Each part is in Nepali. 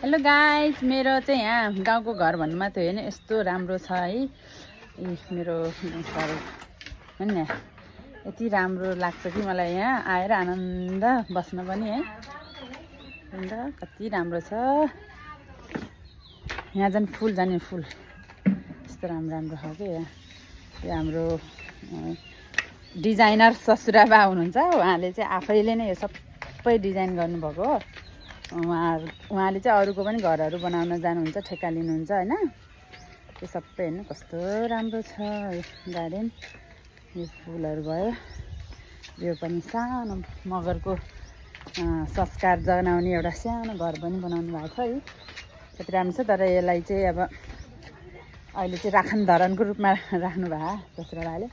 हेलो गाइज, मेरो चाहिँ यहाँ गाउँको घर भन्नु मात्रै होइन, यस्तो राम्रो छ है। मेरो घर होइन, यति राम्रो लाग्छ कि मलाई यहाँ आएर आनन्द बस्न पनि है। अन्त कति राम्रो छ यहाँ, झन् फुल जाने फुल यस्तो राम्रो राम्रो हो कि यहाँ। यो हाम्रो डिजाइनर ससुराबा हुनुहुन्छ, उहाँले चाहिँ आफैले नै यो सबै डिजाइन गर्नुभएको हो। उहाँले चाहिँ अरूको पनि घरहरू बनाउन जानुहुन्छ, ठेक्का लिनुहुन्छ होइन। त्यो सबै हेर्नु कस्तो राम्रो छ यो गार्डन। यो फुलहरू भयो, यो पनि सानो मगरको संस्कार जनाउने एउटा सानो घर पनि बनाउनु भएको छ है। कति राम्रो छ। तर यसलाई चाहिँ अब अहिले चाहिँ राखन धरनको रूपमा राख्नु भएको ससुराबाले।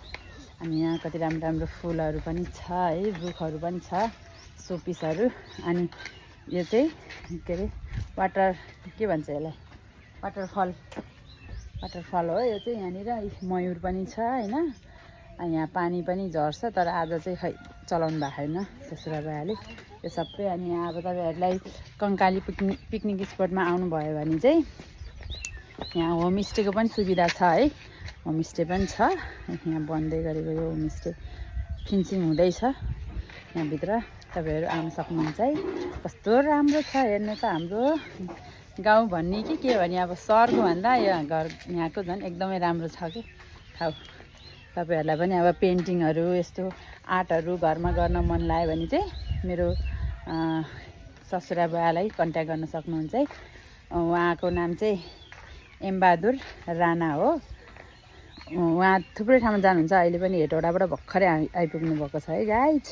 अनि यहाँ कति राम्रो राम्रो फुलहरू पनि छ है, रुखहरू पनि छ, सोपिसहरू। अनि यो चाहिँ के अरे वाटर के भन्छ यसलाई, वाटरफल हो यो चाहिँ। यहाँनिर मयूर पनि छ होइन। अनि यहाँ पानी पनि झर्छ, तर आज चाहिँ खै चलाउनु भएको छैन ससुराबाले यो सबै। अनि यहाँ अब तपाईँहरूलाई कङ्काली पिकनिक स्पटमा आउनुभयो भने चाहिँ यहाँ होमस्टेको पनि सुविधा छ है। होमस्टे पनि छ यहाँ, बन्दै गरेको यो होमस्टे फिन्सिङ हुँदैछ यहाँभित्र। तपाईँहरू आउन सक्नुहुन्छ है। कस्तो राम्रो छ हेर्नु त। हाम्रो गाउँ भन्ने कि के भने अब सहरको भन्दा यहाँ घर यहाँको झन् एकदमै राम्रो छ कि ठाउँ। तपाईँहरूलाई पनि अब पेन्टिङहरू यस्तो आर्टहरू घरमा गर्न मन लाग्यो भने चाहिँ मेरो ससुराबालाई कन्ट्याक्ट गर्न सक्नुहुन्छ है। उहाँको नाम चाहिँ एमबहादुर राणा हो। उहाँ थुप्रै ठाउँमा जानुहुन्छ, अहिले पनि हेटौडाबाट भर्खरै आइपुग्नु भएको छ है गाइज।